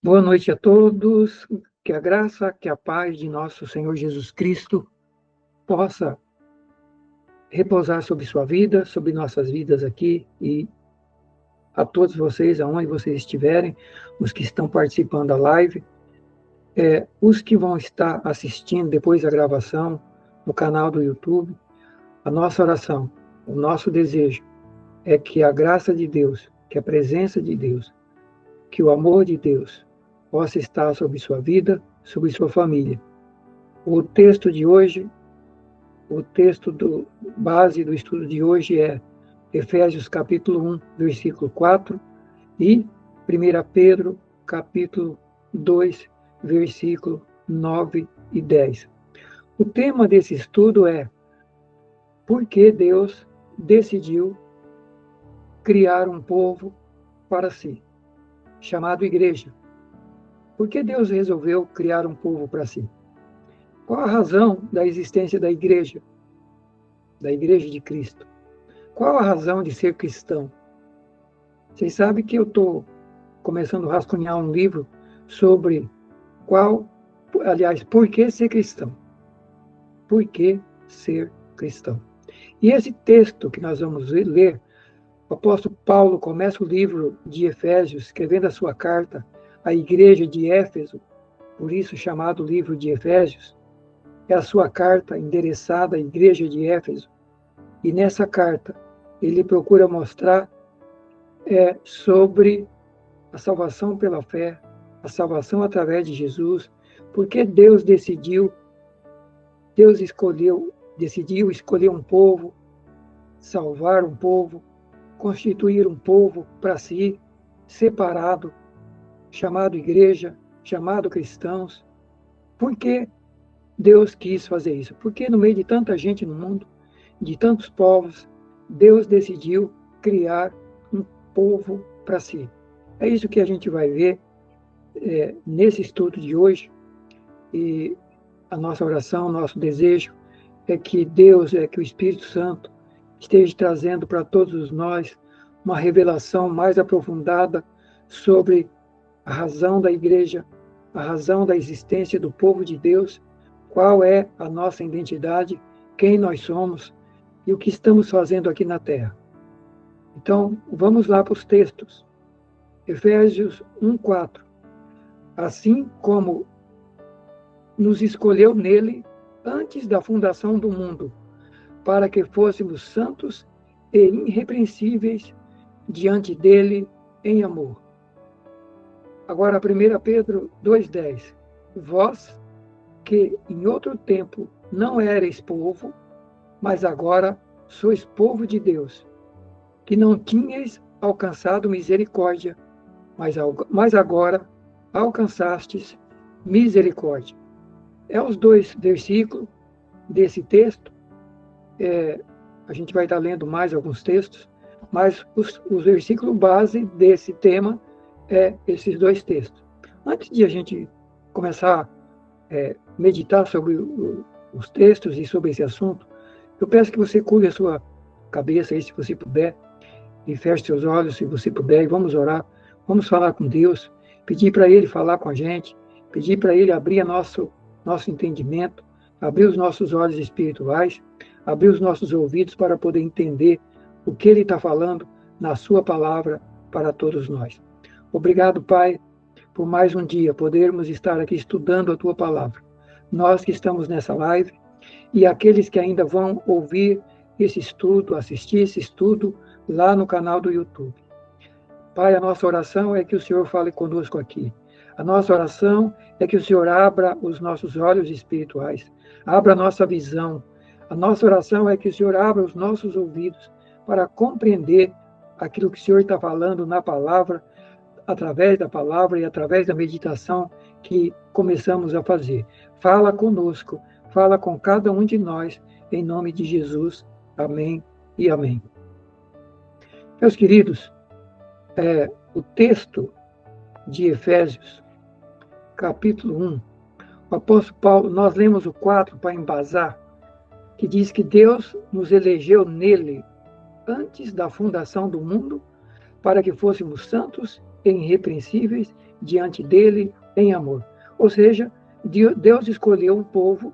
Boa noite a todos, que a graça, que a paz de nosso Senhor Jesus Cristo possa repousar sobre sua vida, sobre nossas vidas aqui e a todos vocês, aonde vocês estiverem, os que estão participando da live, os que vão estar assistindo depois da gravação no canal do YouTube. A nossa oração, o nosso desejo é que a graça de Deus, que a presença de Deus, que o amor de Deus possa estar sobre sua vida, sobre sua família. O texto de hoje, o texto base do estudo de hoje é Efésios capítulo 1, versículo 4 e 1 Pedro capítulo 2, versículo 9 e 10. O tema desse estudo é por que Deus decidiu criar um povo para si, chamado igreja. Por que Deus resolveu criar um povo para si? Qual a razão da existência da igreja de Cristo? Qual a razão de ser cristão? Vocês sabem que eu estou começando a rascunhar um livro sobre por que ser cristão? Por que ser cristão? E esse texto que nós vamos ler, o apóstolo Paulo começa o livro de Efésios, escrevendo a sua carta à igreja de Éfeso, por isso chamado livro de Efésios. É a sua carta endereçada à igreja de Éfeso. E nessa carta, ele procura mostrar sobre a salvação pela fé, a salvação através de Jesus, porque Deus decidiu escolher um povo, salvar um povo, constituir um povo para si, separado, chamado igreja, chamado cristãos. Por que Deus quis fazer isso? Porque no meio de tanta gente no mundo, de tantos povos, Deus decidiu criar um povo para si. É isso que a gente vai ver nesse estudo de hoje. E a nossa oração, nosso desejo é que Deus, que o Espírito Santo esteja trazendo para todos nós uma revelação mais aprofundada sobre a razão da igreja, a razão da existência do povo de Deus, qual é a nossa identidade, quem nós somos e o que estamos fazendo aqui na Terra. Então, vamos lá para os textos. Efésios 1:4. Assim como nos escolheu nele antes da fundação do mundo, para que fôssemos santos e irrepreensíveis diante dele em amor. Agora, 1 Pedro 2:10. Vós, que em outro tempo não erais povo, mas agora sois povo de Deus, que não tinhais alcançado misericórdia, mas agora alcançastes misericórdia. É os dois versículos desse texto. A gente vai estar lendo mais alguns textos, mas os versículos base desse tema esses dois textos. Antes de a gente começar a meditar sobre os textos e sobre esse assunto, eu peço que você curve a sua cabeça aí, se você puder, e feche seus olhos, se você puder, e vamos orar, vamos falar com Deus, pedir para Ele falar com a gente, pedir para Ele abrir nosso entendimento, abrir os nossos olhos espirituais, abrir os nossos ouvidos para poder entender o que Ele está falando na sua palavra para todos nós. Obrigado, Pai, por mais um dia podermos estar aqui estudando a Tua palavra. Nós que estamos nessa live e aqueles que ainda vão ouvir esse estudo, assistir esse estudo lá no canal do YouTube. Pai, a nossa oração é que o Senhor fale conosco aqui. A nossa oração é que o Senhor abra os nossos olhos espirituais, abra a nossa visão. A nossa oração é que o Senhor abra os nossos ouvidos para compreender aquilo que o Senhor está falando na palavra, através da palavra e através da meditação que começamos a fazer. Fala conosco, fala com cada um de nós, em nome de Jesus. Amém e amém. Meus queridos, o texto de Efésios, capítulo 1, o apóstolo Paulo, nós lemos o 4 para embasar, que diz que Deus nos elegeu nele antes da fundação do mundo, para que fôssemos santos e irrepreensíveis diante dele em amor. Ou seja, Deus escolheu um povo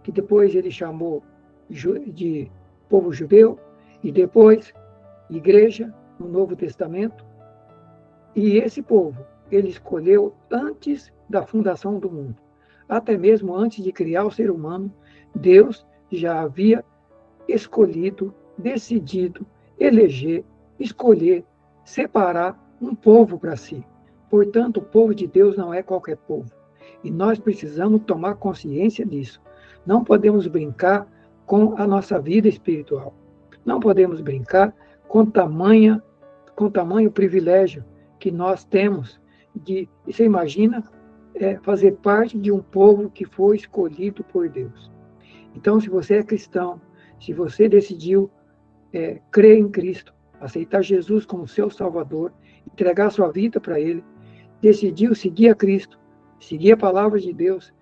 que depois ele chamou de povo judeu e depois igreja no Novo Testamento. E esse povo ele escolheu antes da fundação do mundo. Até mesmo antes de criar o ser humano, Deus já havia escolhido, decidido, eleger, escolher, separar um povo para si. Portanto, o povo de Deus não é qualquer povo. E nós precisamos tomar consciência disso. Não podemos brincar com a nossa vida espiritual. Não podemos brincar com tamanho privilégio que nós temos de, você imagina, fazer parte de um povo que foi escolhido por Deus. Então, se você é cristão, se você decidiu crer em Cristo, aceitar Jesus como seu Salvador, entregar sua vida para Ele, decidiu seguir a Cristo, seguir a palavra de Deus,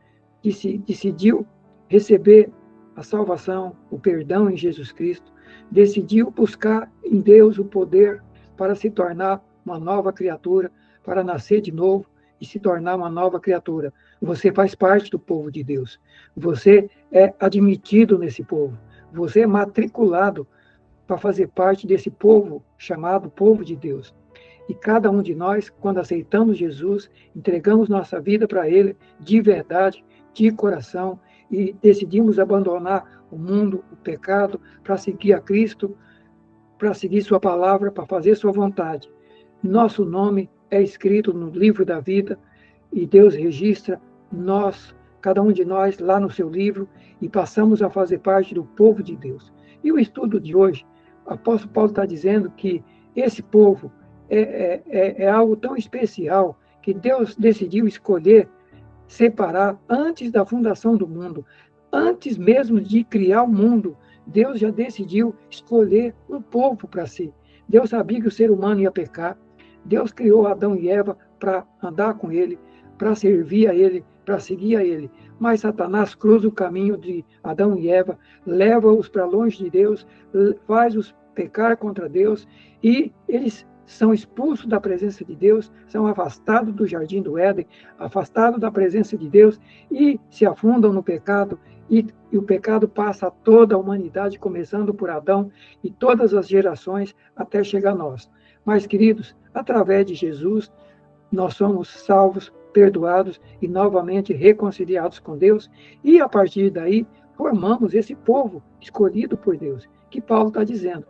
decidiu receber a salvação, o perdão em Jesus Cristo, decidiu buscar em Deus o poder para se tornar uma nova criatura, para nascer de novo e se tornar uma nova criatura. Você faz parte do povo de Deus. Você é admitido nesse povo. Você é matriculado para fazer parte desse povo chamado povo de Deus. E cada um de nós, quando aceitamos Jesus, entregamos nossa vida para Ele de verdade, de coração, e decidimos abandonar o mundo, o pecado, para seguir a Cristo, para seguir sua palavra, para fazer sua vontade. Nosso nome é escrito no livro da vida e Deus registra cada um de nós, lá no seu livro, e passamos a fazer parte do povo de Deus. E o estudo de hoje, o apóstolo Paulo está dizendo que esse povo é algo tão especial que Deus decidiu escolher, separar antes da fundação do mundo, antes mesmo de criar o mundo. Deus já decidiu escolher um povo para si. Deus sabia que o ser humano ia pecar. Deus criou Adão e Eva para andar com ele, para servir a ele, para seguir a ele. Mas Satanás cruza o caminho de Adão e Eva, leva-os para longe de Deus, faz-os pecar contra Deus, e eles são expulsos da presença de Deus, são afastados do jardim do Éden, afastados da presença de Deus, e se afundam no pecado, e o pecado passa a toda a humanidade, começando por Adão e todas as gerações, até chegar a nós. Mas, queridos, através de Jesus, nós somos salvos, perdoados e novamente reconciliados com Deus, e a partir daí formamos esse povo escolhido por Deus, que Paulo está dizendo.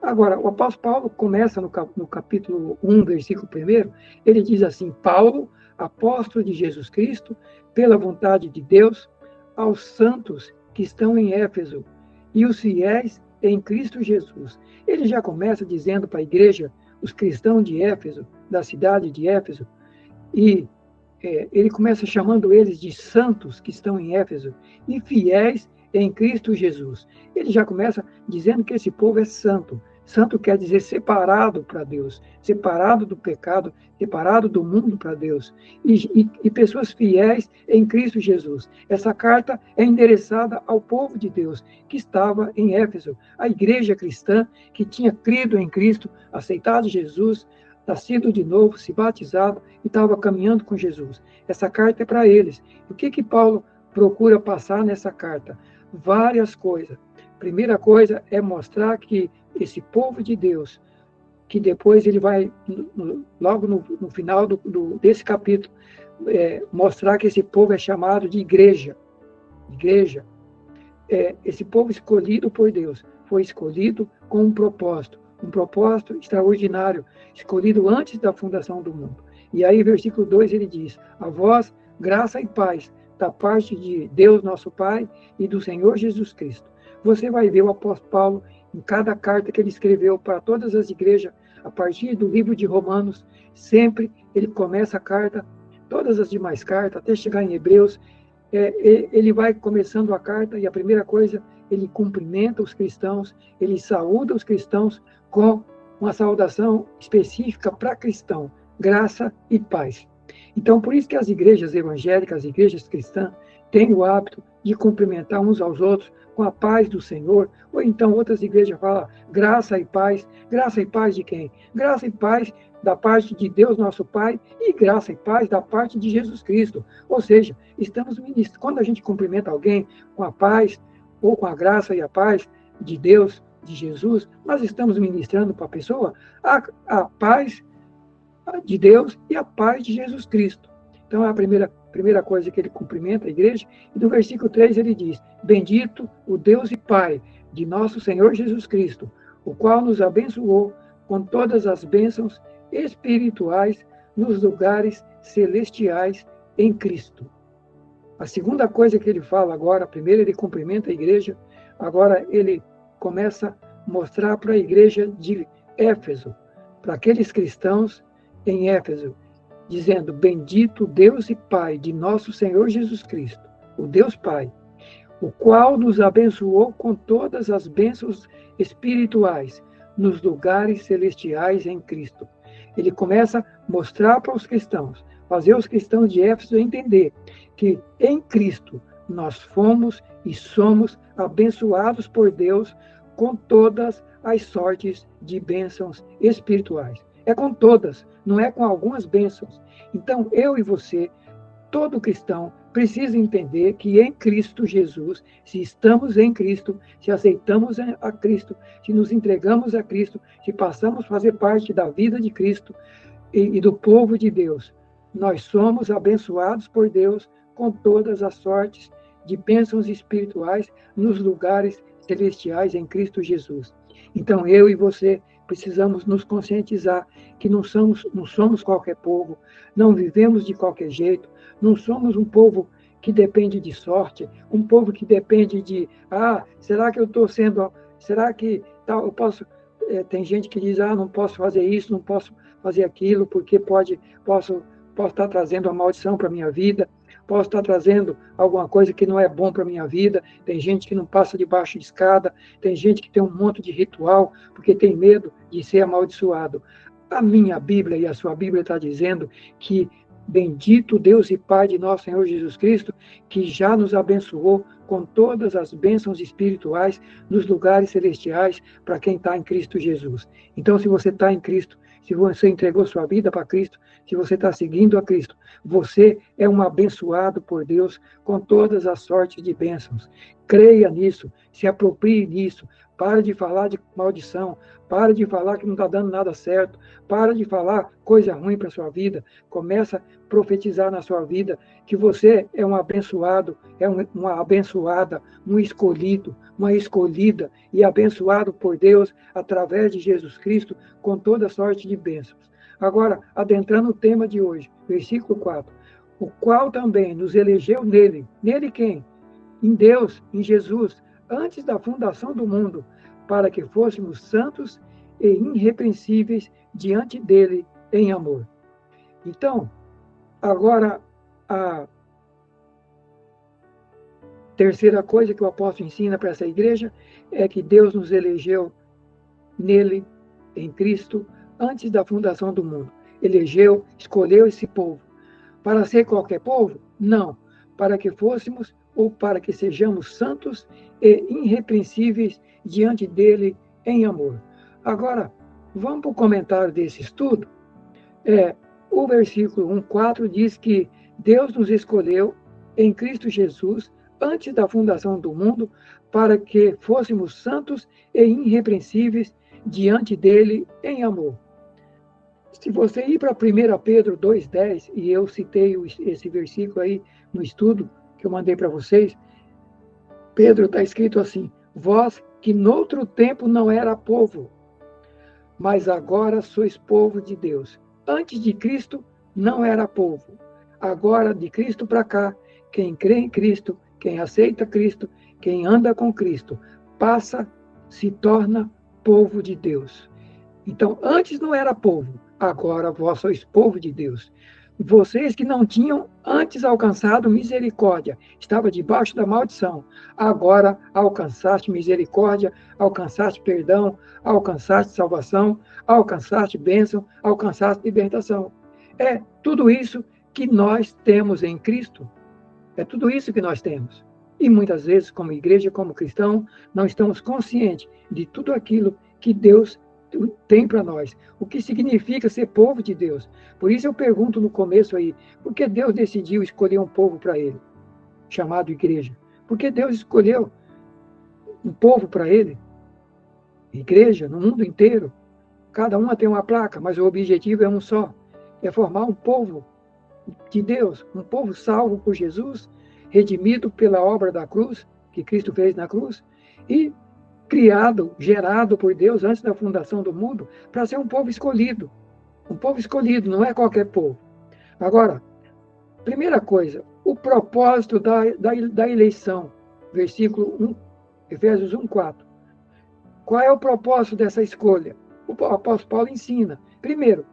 Agora, o apóstolo Paulo começa no capítulo 1, versículo 1, ele diz assim: Paulo, apóstolo de Jesus Cristo, pela vontade de Deus, aos santos que estão em Éfeso e os fiéis em Cristo Jesus. Ele já começa dizendo para a igreja, os cristãos de Éfeso, da cidade de Éfeso, e ele começa chamando eles de santos que estão em Éfeso e fiéis em Cristo Jesus. Ele já começa dizendo que esse povo é santo. Santo quer dizer separado para Deus, separado do pecado, separado do mundo para Deus. E pessoas fiéis em Cristo Jesus. Essa carta é endereçada ao povo de Deus que estava em Éfeso, a igreja cristã que tinha crido em Cristo, aceitado Jesus, nascido de novo, se batizado e estava caminhando com Jesus. Essa carta é para eles. O que Paulo procura passar nessa carta? Várias coisas. Primeira coisa é mostrar que esse povo de Deus, que depois ele vai, logo no final desse capítulo, mostrar que esse povo é chamado de igreja. Igreja. Esse povo escolhido por Deus foi escolhido com um propósito extraordinário, escolhido antes da fundação do mundo. E aí, versículo 2, ele diz: a vós, graça e paz, da parte de Deus, nosso Pai, e do Senhor Jesus Cristo. Você vai ver o apóstolo Paulo, em cada carta que ele escreveu para todas as igrejas, a partir do livro de Romanos, sempre ele começa a carta, todas as demais cartas, até chegar em Hebreus, ele vai começando a carta e a primeira coisa, ele cumprimenta os cristãos, ele saúda os cristãos com uma saudação específica para cristão, graça e paz. Então, por isso que as igrejas evangélicas, as igrejas cristãs, têm o hábito de cumprimentar uns aos outros com a paz do Senhor, ou então outras igrejas falam graça e paz de quem? Graça e paz da parte de Deus, nosso Pai, e graça e paz da parte de Jesus Cristo. Ou seja, estamos ministrando. Quando a gente cumprimenta alguém com a paz, ou com a graça e a paz de Deus, de Jesus, nós estamos ministrando para a pessoa a paz de Deus e a paz de Jesus Cristo. Então, é a primeira coisa que ele cumprimenta a igreja. E no versículo 3 ele diz: bendito o Deus e Pai de nosso Senhor Jesus Cristo, o qual nos abençoou com todas as bênçãos espirituais nos lugares celestiais em Cristo. A segunda coisa que ele fala agora, primeiro ele cumprimenta a igreja, agora ele começa a mostrar para a igreja de Éfeso, para aqueles cristãos em Éfeso, dizendo: bendito Deus e Pai de nosso Senhor Jesus Cristo, o Deus Pai, o qual nos abençoou com todas as bênçãos espirituais nos lugares celestiais em Cristo. Ele começa a mostrar para os cristãos, fazer os cristãos de Éfeso entender que em Cristo nós fomos e somos abençoados por Deus com todas as sortes de bênçãos espirituais. É com todas, não é com algumas bênçãos. Então, eu e você, todo cristão, precisa entender que em Cristo Jesus, se estamos em Cristo, se aceitamos a Cristo, se nos entregamos a Cristo, se passamos a fazer parte da vida de Cristo e do povo de Deus, nós somos abençoados por Deus com todas as sortes de bênçãos espirituais nos lugares celestiais em Cristo Jesus. Então, eu e você precisamos nos conscientizar que não somos qualquer povo, não vivemos de qualquer jeito, não somos um povo que depende de sorte, um povo que depende de, será que eu estou sendo, será que eu posso, tem gente que diz, não posso fazer isso, não posso fazer aquilo, porque posso estar trazendo a maldição para a minha vida, posso estar trazendo alguma coisa que não é bom para a minha vida, tem gente que não passa debaixo de escada, tem gente que tem um monte de ritual, porque tem medo de ser amaldiçoado. A minha Bíblia e a sua Bíblia está dizendo que bendito Deus e Pai de nosso Senhor Jesus Cristo, que já nos abençoou com todas as bênçãos espirituais nos lugares celestiais para quem está em Cristo Jesus. Então, se você está em Cristo, se você entregou sua vida para Cristo, se você está seguindo a Cristo, você é um abençoado por Deus com todas as sortes de bênçãos. Creia nisso, se aproprie nisso, para de falar de maldição, para de falar que não está dando nada certo, para de falar coisa ruim para a sua vida, começa a profetizar na sua vida que você é um abençoado, é uma abençoada, um escolhido, uma escolhida e abençoado por Deus através de Jesus Cristo com toda sorte de bênçãos. Agora, adentrando o tema de hoje, versículo 4, o qual também nos elegeu nele. Nele quem? Em Deus, em Jesus, antes da fundação do mundo, para que fôssemos santos e irrepreensíveis diante dele em amor. Então, agora, a terceira coisa que o apóstolo ensina para essa igreja é que Deus nos elegeu nele, em Cristo, antes da fundação do mundo. Elegeu, escolheu esse povo. Para ser qualquer povo? Não. Para que fôssemos ou para que sejamos santos e irrepreensíveis diante dele em amor. Agora, vamos para o comentário desse estudo. O versículo 1,4 diz que Deus nos escolheu em Cristo Jesus antes da fundação do mundo para que fôssemos santos e irrepreensíveis diante dele em amor. Se você ir para 1 Pedro 2,10, e eu citei esse versículo aí no estudo que eu mandei para vocês, Pedro está escrito assim: vós que noutro tempo não era povo, mas agora sois povo de Deus. Antes de Cristo não era povo. Agora, de Cristo para cá, quem crê em Cristo, quem aceita Cristo, quem anda com Cristo, se torna povo de Deus. Então, antes não era povo, agora vós sois povo de Deus. Vocês que não tinham antes alcançado misericórdia, estava debaixo da maldição, agora alcançaste misericórdia, alcançaste perdão, alcançaste salvação, alcançaste bênção, alcançaste libertação. É tudo isso que nós temos em Cristo. É tudo isso que nós temos. E muitas vezes, como igreja, como cristão, não estamos conscientes de tudo aquilo que Deus tem para nós. O que significa ser povo de Deus. Por isso eu pergunto no começo aí, por que Deus decidiu escolher um povo para ele, chamado igreja? Por que Deus escolheu um povo para ele? Igreja, no mundo inteiro. Cada uma tem uma placa, mas o objetivo é um só. É formar um povo de Deus, um povo salvo por Jesus, redimido pela obra da cruz, que Cristo fez na cruz, e criado, gerado por Deus antes da fundação do mundo, para ser um povo escolhido. Um povo escolhido, não é qualquer povo. Agora, primeira coisa, o propósito da eleição, versículo 1, Efésios 1:4. Qual é o propósito dessa escolha? O apóstolo Paulo ensina. Primeiro,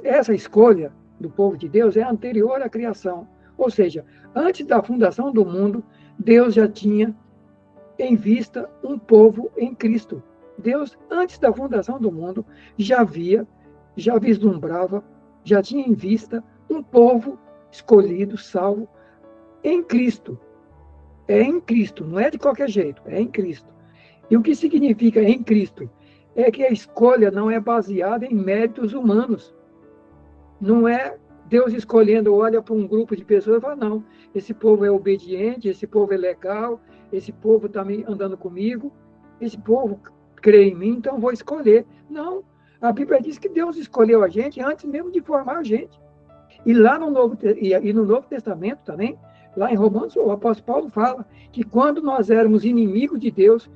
essa escolha do povo de Deus é anterior à criação. Ou seja, antes da fundação do mundo, Deus já tinha em vista um povo em Cristo. Deus, antes da fundação do mundo, já vislumbrava, já tinha em vista um povo escolhido, salvo, em Cristo. É em Cristo, não é de qualquer jeito, é em Cristo. E o que significa em Cristo? É que a escolha não é baseada em méritos humanos. Não é Deus escolhendo, olha para um grupo de pessoas e fala, não, esse povo é obediente, esse povo é legal, esse povo está andando comigo, esse povo crê em mim, então vou escolher. Não, a Bíblia diz que Deus escolheu a gente antes mesmo de formar a gente. E lá no Novo Testamento também, lá em Romanos, o apóstolo Paulo fala que quando nós éramos inimigos de Deus,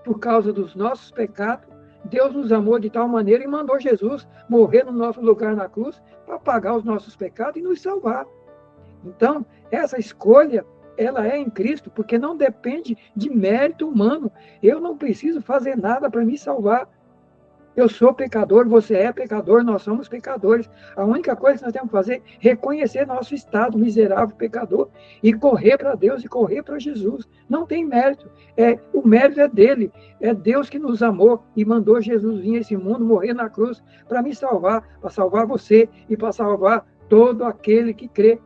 por causa dos nossos pecados, Deus nos amou de tal maneira e mandou Jesus morrer no nosso lugar na cruz para pagar os nossos pecados e nos salvar. Então, essa escolha, ela é em Cristo, porque não depende de mérito humano. Eu não preciso fazer nada para me salvar. Eu sou pecador, você é pecador, nós somos pecadores. A única coisa que nós temos que fazer é reconhecer nosso estado miserável, pecador, e correr para Deus e correr para Jesus. Não tem mérito. O mérito é dele. É Deus que nos amou e mandou Jesus vir a esse mundo, morrer na cruz, para me salvar, para salvar você e para salvar todo aquele que crê.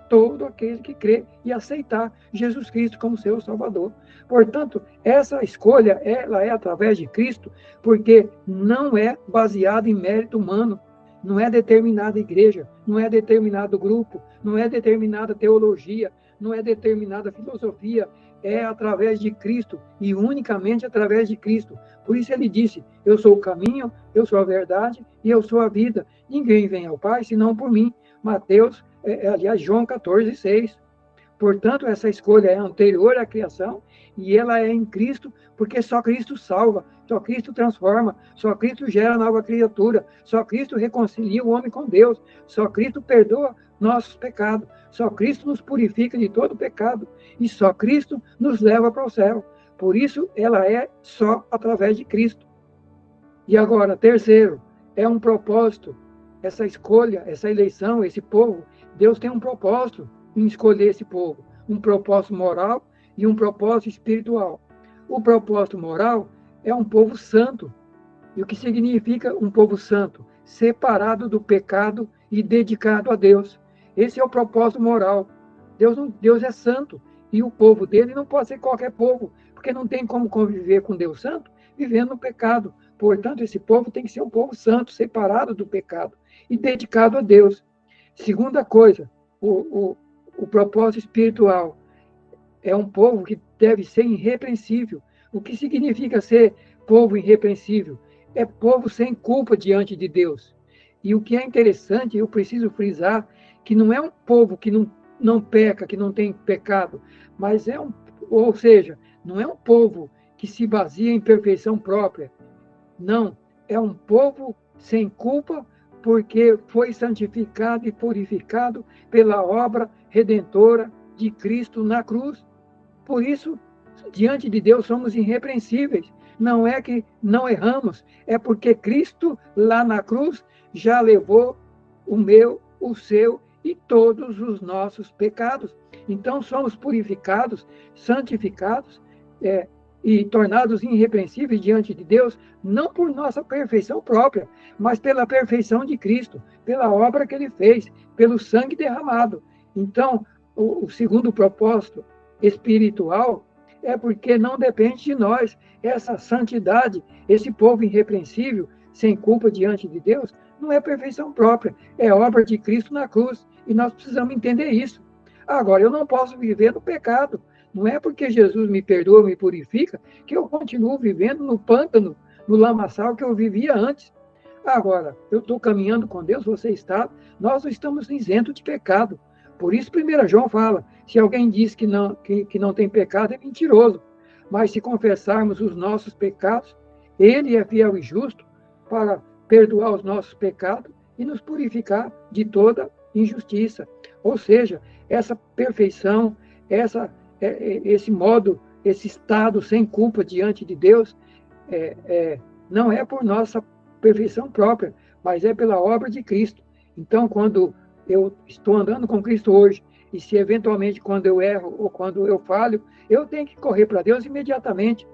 Todo aquele que crê e aceitar Jesus Cristo como seu Salvador. Portanto, essa escolha, ela é através de Cristo, porque não é baseada em mérito humano, não é determinada igreja, não é determinado grupo, não é determinada teologia, não é determinada filosofia, é através de Cristo e unicamente através de Cristo. Por isso ele disse, eu sou o caminho, eu sou a verdade e eu sou a vida. Ninguém vem ao Pai senão por mim. Mateus, aliás, João 14:6. Portanto, essa escolha é anterior à criação e ela é em Cristo, porque só Cristo salva, só Cristo transforma, só Cristo gera nova criatura, só Cristo reconcilia o homem com Deus, só Cristo perdoa nossos pecados, só Cristo nos purifica de todo pecado e só Cristo nos leva para o céu. Por isso, ela é só através de Cristo. E agora, terceiro, é um propósito. Essa escolha, essa eleição, esse povo, Deus tem um propósito em escolher esse povo, um propósito moral e um propósito espiritual. O propósito moral é um povo santo. E o que significa um povo santo? Separado do pecado e dedicado a Deus. Esse é o propósito moral. Deus é santo e o povo dele não pode ser qualquer povo, porque não tem como conviver com Deus santo vivendo no pecado. Portanto, esse povo tem que ser um povo santo, separado do pecado e dedicado a Deus. Segunda coisa, o propósito espiritual é um povo que deve ser irrepreensível. O que significa ser povo irrepreensível? É povo sem culpa diante de Deus. E o que é interessante, eu preciso frisar, que não é um povo que não peca, que não tem pecado, mas ou seja, não é um povo que se baseia em perfeição própria. Não, é um povo sem culpa, porque foi santificado e purificado pela obra redentora de Cristo na cruz. Por isso, diante de Deus somos irrepreensíveis. Não é que não erramos, é porque Cristo lá na cruz já levou o meu, o seu e todos os nossos pecados. Então somos purificados, santificados, e tornados irrepreensíveis diante de Deus, não por nossa perfeição própria, mas pela perfeição de Cristo, pela obra que ele fez, pelo sangue derramado. Então, o segundo propósito espiritual é porque não depende de nós. Essa santidade, esse povo irrepreensível, sem culpa diante de Deus, não é perfeição própria, é obra de Cristo na cruz. E nós precisamos entender isso. Agora, eu não posso viver no pecado. Não é porque Jesus me perdoa, me purifica, que eu continuo vivendo no pântano, no lamaçal que eu vivia antes. Agora, eu estou caminhando com Deus, você está, nós estamos isentos de pecado. Por isso, 1 João fala, se alguém diz que não tem pecado, é mentiroso. Mas se confessarmos os nossos pecados, ele é fiel e justo para perdoar os nossos pecados e nos purificar de toda injustiça. Ou seja, essa perfeição, esse modo, esse estado sem culpa diante de Deus, não é por nossa perfeição própria, mas é pela obra de Cristo. Então, quando eu estou andando com Cristo hoje, e se eventualmente quando eu erro ou quando eu falho, eu tenho que correr para Deus imediatamente,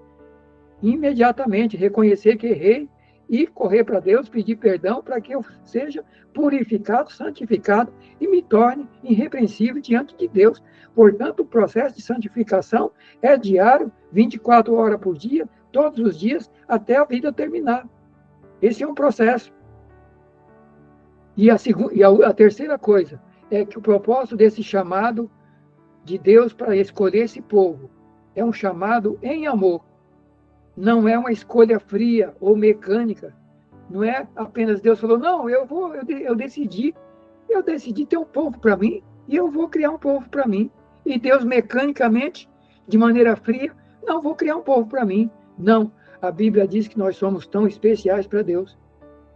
reconhecer que errei e correr para Deus, pedir perdão para que eu seja purificado, santificado e me torne irrepreensível diante de Deus. Portanto, o processo de santificação é diário, 24 horas por dia, todos os dias, até a vida terminar. Esse é um processo. E a terceira coisa é que o propósito desse chamado de Deus para escolher esse povo é um chamado em amor. Não é uma escolha fria ou mecânica. Não é apenas Deus falou, não, eu decidi ter um povo para mim e eu vou criar um povo para mim. E Deus mecanicamente, de maneira fria, não vou criar um povo para mim. Não, a Bíblia diz que nós somos tão especiais para Deus.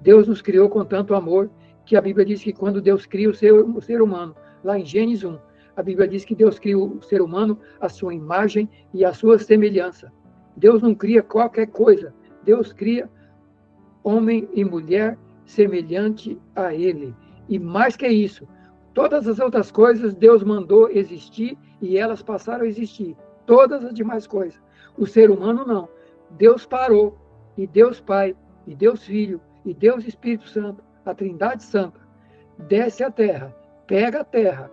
Deus nos criou com tanto amor que a Bíblia diz que quando Deus cria o ser humano, lá em Gênesis 1, a Bíblia diz que Deus cria o ser humano à sua imagem e à sua semelhança. Deus não cria qualquer coisa. Deus cria homem e mulher semelhante a Ele. E mais que isso, todas as outras coisas Deus mandou existir e elas passaram a existir. Todas as demais coisas. O ser humano não. Deus parou. E Deus Pai, e Deus Filho, e Deus Espírito Santo, a Trindade Santa, desce à terra, pega terra,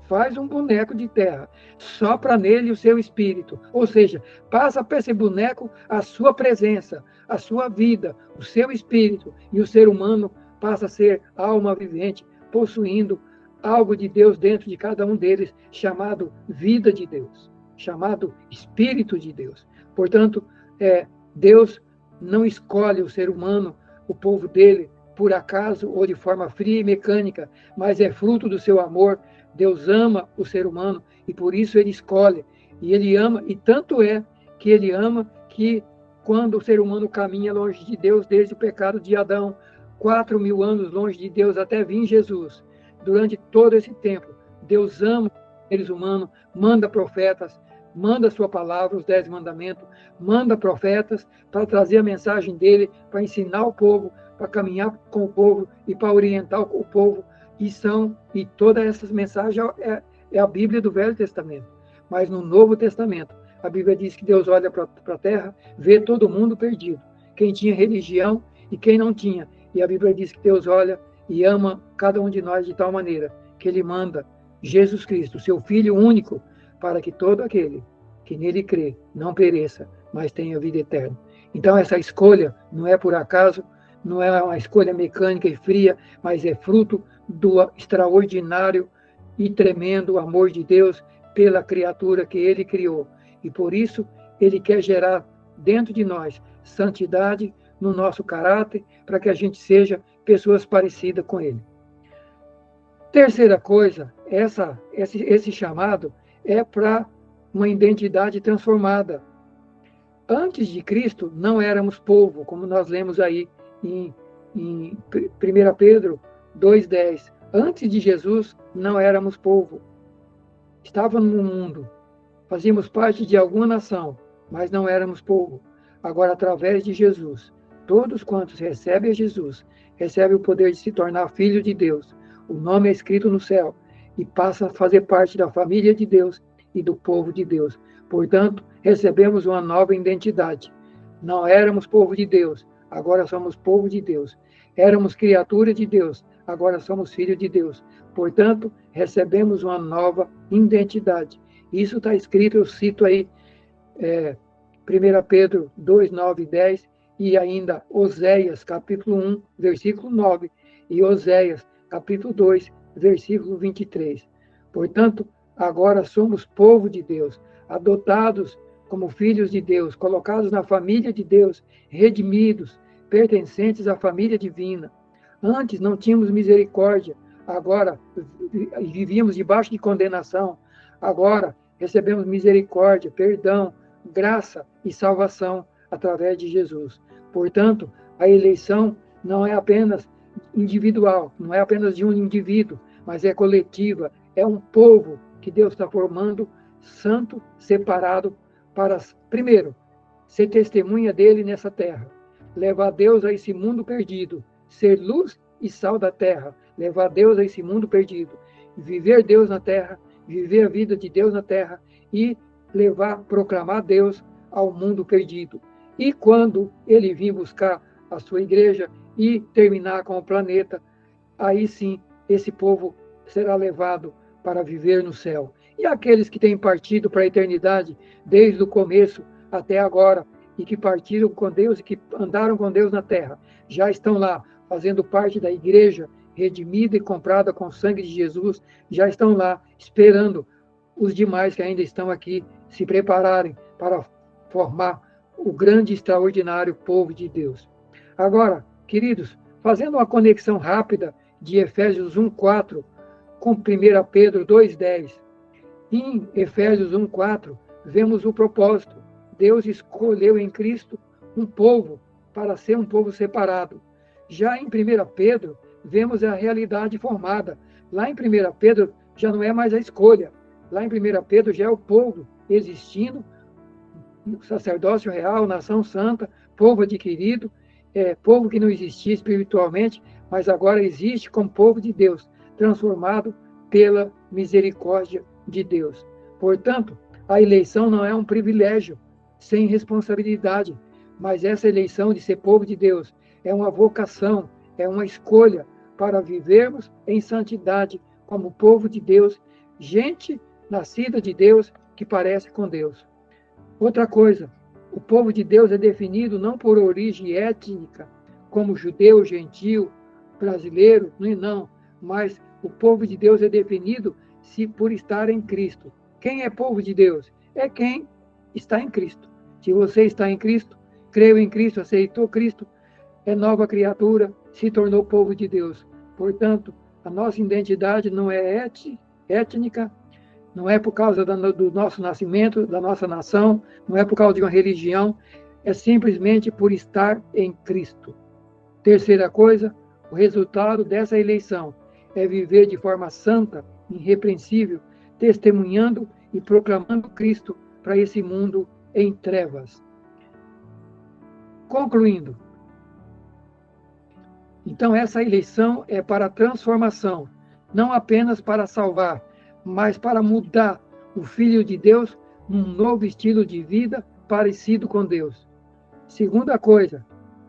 faz um boneco de terra, sopra nele o seu espírito, ou seja, passa para esse boneco a sua presença, a sua vida, o seu espírito, e o ser humano passa a ser alma vivente, possuindo algo de Deus dentro de cada um deles, chamado vida de Deus, chamado Espírito de Deus. Portanto, Deus não escolhe o ser humano, o povo dele, por acaso ou de forma fria e mecânica, mas é fruto do seu amor. Deus ama o ser humano e por isso ele escolhe. E ele ama, e tanto é que ele ama que quando o ser humano caminha longe de Deus, desde o pecado de Adão, 4.000 anos longe de Deus até vir Jesus, durante todo esse tempo, Deus ama os seres humanos, manda profetas, manda a sua palavra, os 10 mandamentos, manda profetas para trazer a mensagem dele, para ensinar o povo, para caminhar com o povo e para orientar o povo. E todas essas mensagens é a Bíblia do Velho Testamento. Mas no Novo Testamento, a Bíblia diz que Deus olha para a terra, vê todo mundo perdido. Quem tinha religião e quem não tinha. E a Bíblia diz que Deus olha e ama cada um de nós de tal maneira que ele manda Jesus Cristo, seu Filho único, para que todo aquele que nele crê não pereça, mas tenha vida eterna. Então essa escolha não é por acaso, não é uma escolha mecânica e fria, mas é fruto do extraordinário e tremendo amor de Deus pela criatura que ele criou. E por isso ele quer gerar dentro de nós santidade no nosso caráter, para que a gente seja pessoas parecidas com ele. Terceira coisa, esse chamado é para uma identidade transformada. Antes de Cristo, não éramos povo, como nós lemos aí em 1 Pedro 2,10. Antes de Jesus, não éramos povo. Estávamos no mundo. Fazíamos parte de alguma nação, mas não éramos povo. Agora, através de Jesus, todos quantos recebem a Jesus, recebem o poder de se tornar filho de Deus. O nome é escrito no céu e passa a fazer parte da família de Deus e do povo de Deus. Portanto, recebemos uma nova identidade. Não éramos povo de Deus, agora somos povo de Deus. Éramos criatura de Deus, agora somos filhos de Deus. Portanto, recebemos uma nova identidade. Isso está escrito, eu cito aí 1 Pedro 2, 9 e 10, e ainda Oséias, capítulo 1, versículo 9, e Oséias, capítulo 2, versículo 23. Portanto, agora somos povo de Deus, adotados como filhos de Deus, colocados na família de Deus, redimidos, pertencentes à família divina. Antes não tínhamos misericórdia, agora vivíamos debaixo de condenação, agora recebemos misericórdia, perdão, graça e salvação através de Jesus. Portanto, a eleição não é apenas individual, não é apenas de um indivíduo, mas é coletiva, é um povo que Deus está formando, santo, separado, para, primeiro, ser testemunha dele nessa terra, levar Deus a esse mundo perdido, ser luz e sal da terra, levar Deus a esse mundo perdido, viver Deus na terra, viver a vida de Deus na terra e proclamar Deus ao mundo perdido. E quando ele vir buscar a sua igreja e terminar com o planeta, aí sim esse povo será levado para viver no céu. E aqueles que têm partido para a eternidade, desde o começo até agora, e que partiram com Deus e que andaram com Deus na terra, já estão lá, fazendo parte da igreja, redimida e comprada com o sangue de Jesus, já estão lá, esperando os demais que ainda estão aqui se prepararem para formar o grande e extraordinário povo de Deus. Agora, queridos, fazendo uma conexão rápida de Efésios 1:4 com 1 Pedro 2:10, em Efésios 1:4 vemos o propósito. Deus escolheu em Cristo um povo para ser um povo separado. Já em 1 Pedro, vemos a realidade formada. Lá em 1 Pedro já não é mais a escolha. Lá em 1 Pedro já é o povo existindo, sacerdócio real, nação santa, povo adquirido, povo que não existia espiritualmente, mas agora existe como povo de Deus, transformado pela misericórdia de Deus. Portanto, a eleição não é um privilégio sem responsabilidade, mas essa eleição de ser povo de Deus é uma vocação, é uma escolha para vivermos em santidade como povo de Deus, gente nascida de Deus que parece com Deus. Outra coisa, o povo de Deus é definido não por origem étnica, como judeu, gentil, brasileiro, não, mas o povo de Deus é definido por estar em Cristo. Quem é povo de Deus? É quem está em Cristo. Se você está em Cristo, creu em Cristo, aceitou Cristo, é nova criatura, se tornou povo de Deus. Portanto, a nossa identidade não é étnica, não é por causa do nosso nascimento, da nossa nação, não é por causa de uma religião, é simplesmente por estar em Cristo. Terceira coisa, o resultado dessa eleição é viver de forma santa, irrepreensível, testemunhando e proclamando Cristo para esse mundo em trevas. Concluindo, então essa eleição é para transformação, não apenas para salvar, mas para mudar o Filho de Deus num novo estilo de vida parecido com Deus. Segunda coisa,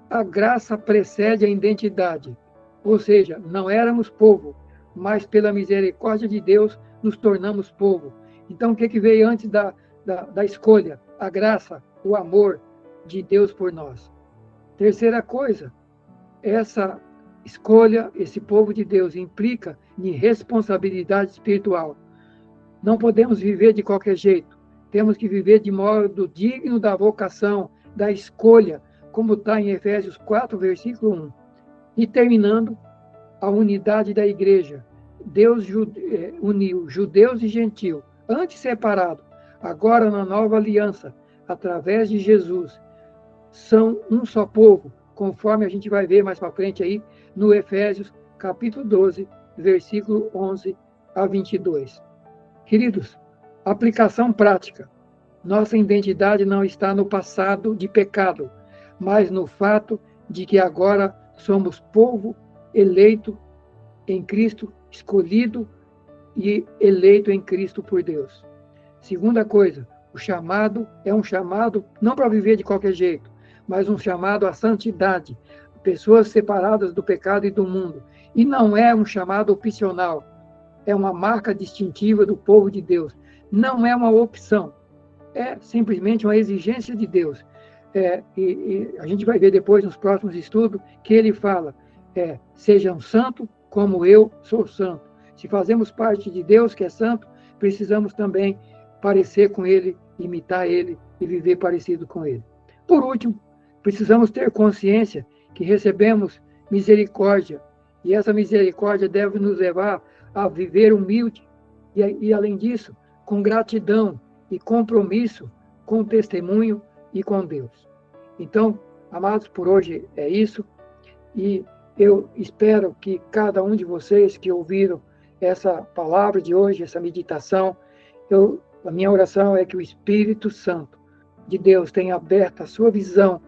a graça precede a identidade, ou seja, não éramos povo, mas pela misericórdia de Deus nos tornamos povo. Então, o que veio antes da escolha? A graça, o amor de Deus por nós. Terceira coisa, essa escolha, esse povo de Deus implica em responsabilidade espiritual. Não podemos viver de qualquer jeito. Temos que viver de modo digno da vocação, da escolha, como está em Efésios 4, versículo 1. E terminando, a unidade da igreja. Deus uniu judeus e gentios, antes separado, agora na nova aliança, através de Jesus. São um só povo, conforme a gente vai ver mais para frente aí, no Efésios, capítulo 12, versículo 11 a 22. Queridos, aplicação prática. Nossa identidade não está no passado de pecado, mas no fato de que agora somos povo eleito em Cristo, escolhido e eleito em Cristo por Deus. Segunda coisa, o chamado é um chamado não para viver de qualquer jeito, mas um chamado à santidade, pessoas separadas do pecado e do mundo. E não é um chamado opcional, é uma marca distintiva do povo de Deus. não é uma opção, é simplesmente uma exigência de Deus. E a gente vai ver depois, nos próximos estudos, que ele fala, sejam santos como eu sou santo. Se fazemos parte de Deus, que é santo, precisamos também parecer com ele, imitar ele e viver parecido com ele. Por último, precisamos ter consciência que recebemos misericórdia, e essa misericórdia deve nos levar a viver humilde, e além disso, com gratidão e compromisso com o testemunho e com Deus. Então, amados, por hoje é isso, e eu espero que cada um de vocês que ouviram essa palavra de hoje, essa meditação, a minha oração é que o Espírito Santo de Deus tenha aberto a sua visão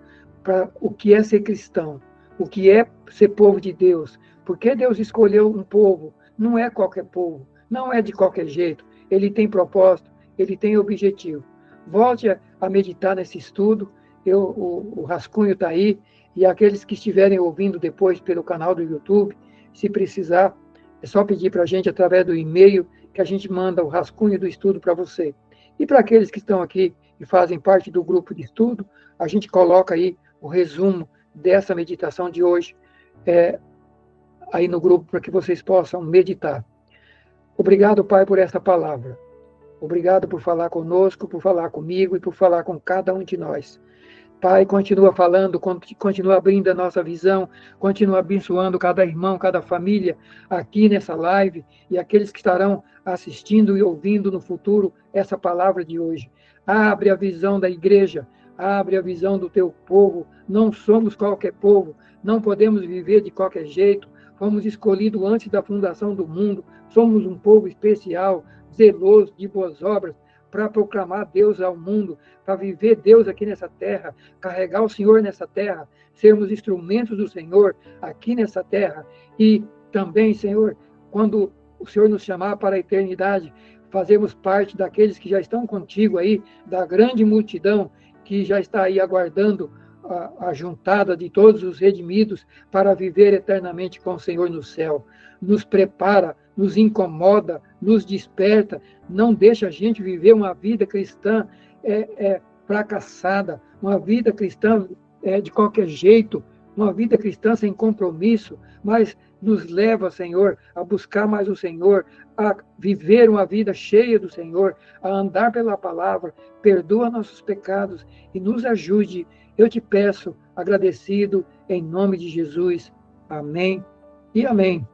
para o que é ser cristão, o que é ser povo de Deus, porque Deus escolheu um povo, não é qualquer povo, não é de qualquer jeito, ele tem propósito, ele tem objetivo. Volte a meditar nesse estudo, o rascunho está aí, e aqueles que estiverem ouvindo depois pelo canal do YouTube, se precisar, é só pedir para a gente através do e-mail, que a gente manda o rascunho do estudo para você. E para aqueles que estão aqui e fazem parte do grupo de estudo, a gente coloca aí o resumo dessa meditação de hoje, aí no grupo, para que vocês possam meditar. Obrigado, Pai, por essa palavra. Obrigado por falar conosco, por falar comigo e por falar com cada um de nós. Pai, continua falando, continua abrindo a nossa visão, continua abençoando cada irmão, cada família aqui nessa live e aqueles que estarão assistindo e ouvindo no futuro essa palavra de hoje. Abre a visão da igreja, abre a visão do teu povo. Não somos qualquer povo, não podemos viver de qualquer jeito. Fomos escolhidos antes da fundação do mundo, somos um povo especial, zeloso de boas obras, para proclamar Deus ao mundo, para viver Deus aqui nessa terra, carregar o Senhor nessa terra, sermos instrumentos do Senhor aqui nessa terra. E também, Senhor, quando o Senhor nos chamar para a eternidade, fazemos parte daqueles que já estão contigo aí, da grande multidão que já está aí aguardando a juntada de todos os redimidos para viver eternamente com o Senhor no céu. Nos prepara, nos incomoda, nos desperta, não deixa a gente viver uma vida cristã fracassada, uma vida cristã de qualquer jeito, uma vida cristã sem compromisso, mas nos leva, Senhor, a buscar mais o Senhor, a viver uma vida cheia do Senhor, a andar pela palavra, perdoa nossos pecados e nos ajude. Eu te peço, agradecido, em nome de Jesus. Amém e amém.